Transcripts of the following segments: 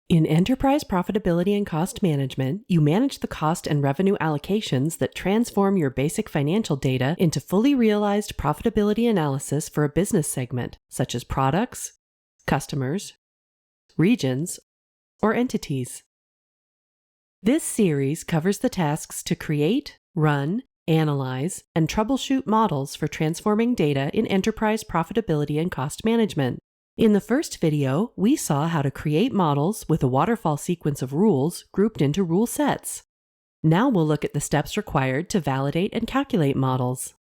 In enterprise profitability and cost management, you manage the cost and revenue allocations that transform your basic financial data into fully realized profitability analysis for a business segment, such as products, customers, regions, or entities. This series covers the tasks to create, run, analyze, and troubleshoot models for transforming data in enterprise profitability and cost management. In the first video, we saw how to create models with a waterfall sequence of rules grouped into rule sets. Now we'll look at the steps required to validate and calculate models.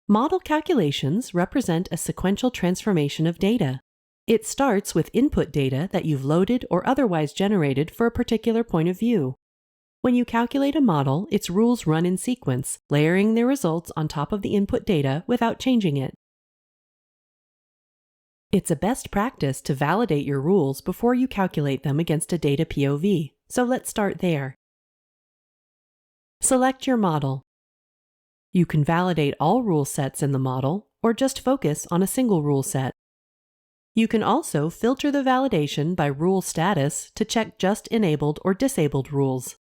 Model calculations represent a sequential transformation of data. It starts with input data that you've loaded or otherwise generated for a particular point of view. When you calculate a model, its rules run in sequence, layering their results on top of the input data without changing it. It's a best practice to validate your rules before you calculate them against a data POV, so let's start there. Select your model. You can validate all rule sets in the model, or just focus on a single rule set. You can also filter the validation by rule status to check just enabled or disabled rules.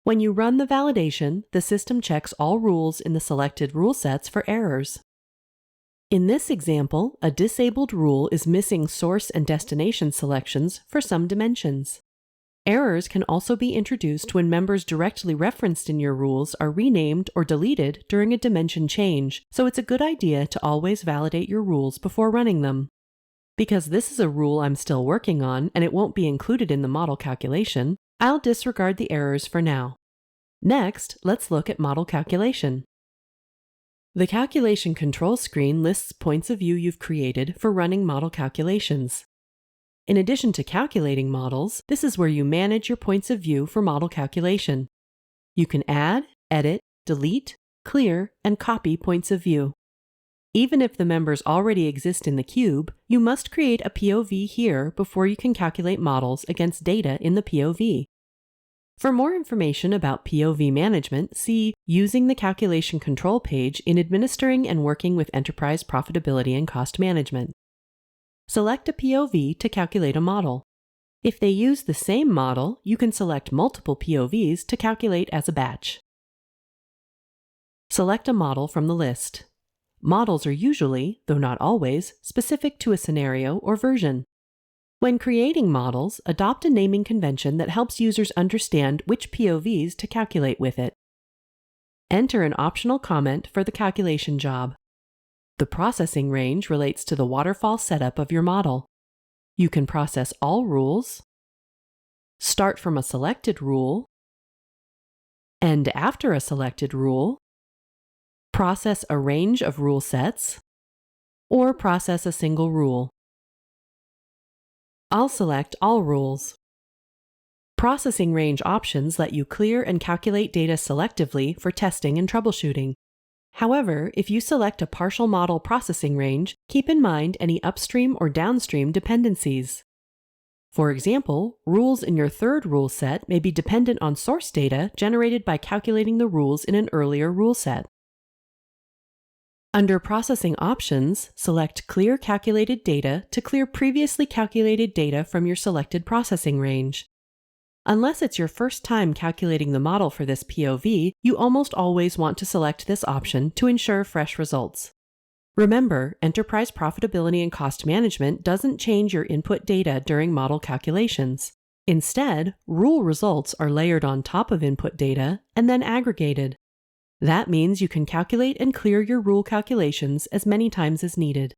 When you run the validation, the system checks all rules in the selected rule sets for errors. In this example, a disabled rule is missing source and destination selections for some dimensions. Errors can also be introduced when members directly referenced in your rules are renamed or deleted during a dimension change, so it's a good idea to always validate your rules before running them. Because this is a rule I'm still working on and it won't be included in the model calculation, I'll disregard the errors for now. Next, let's look at model calculation. The calculation control screen lists points of view you've created for running model calculations. In addition to calculating models, this is where you manage your points of view for model calculation. You can add, edit, delete, clear, and copy points of view. Even if the members already exist in the cube, you must create a POV here before you can calculate models against data in the POV. For more information about POV management, see Using the Calculation Control page in Administering and Working with Enterprise Profitability and Cost Management. Select a POV to calculate a model. If they use the same model, you can select multiple POVs to calculate as a batch. Select a model from the list. Models are usually, though not always, specific to a scenario or version. When creating models, adopt a naming convention that helps users understand which POVs to calculate with it. Enter an optional comment for the calculation job. The processing range relates to the waterfall setup of your model. You can process all rules, start from a selected rule, end after a selected rule, process a range of rule sets, or process a single rule. I'll select all rules. Processing range options let you clear and calculate data selectively for testing and troubleshooting. However, if you select a partial model processing range, keep in mind any upstream or downstream dependencies. For example, rules in your third rule set may be dependent on source data generated by calculating the rules in an earlier rule set. Under Processing Options, select Clear Calculated Data to clear previously calculated data from your selected processing range. Unless it's your first time calculating the model for this POV, you almost always want to select this option to ensure fresh results. Remember, enterprise profitability and cost management doesn't change your input data during model calculations. Instead, rule results are layered on top of input data and then aggregated. That means you can calculate and clear your rule calculations as many times as needed.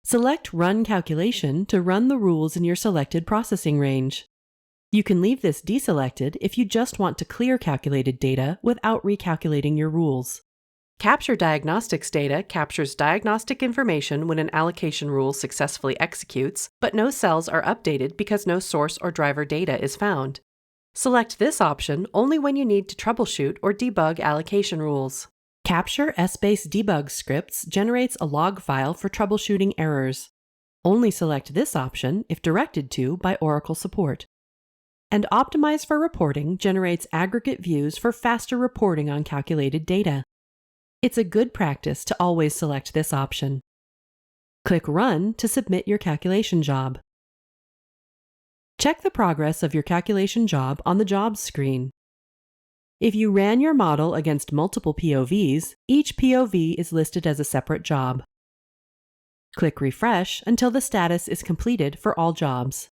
Select Run Calculation to run the rules in your selected processing range. You can leave this deselected if you just want to clear calculated data without recalculating your rules. Capture Diagnostics data captures diagnostic information when an allocation rule successfully executes, but no cells are updated because no source or driver data is found. Select this option only when you need to troubleshoot or debug allocation rules. Capture Essbase debug scripts generates a log file for troubleshooting errors. Only select this option if directed to by Oracle support. And Optimize for Reporting generates aggregate views for faster reporting on calculated data. It's a good practice to always select this option. Click Run to submit your calculation job. Check the progress of your calculation job on the Jobs screen. If you ran your model against multiple POVs, each POV is listed as a separate job. Click Refresh until the status is completed for all jobs.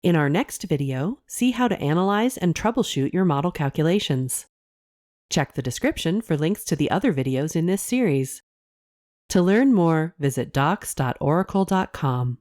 In our next video, see how to analyze and troubleshoot your model calculations. Check the description for links to the other videos in this series. To learn more, visit docs.oracle.com.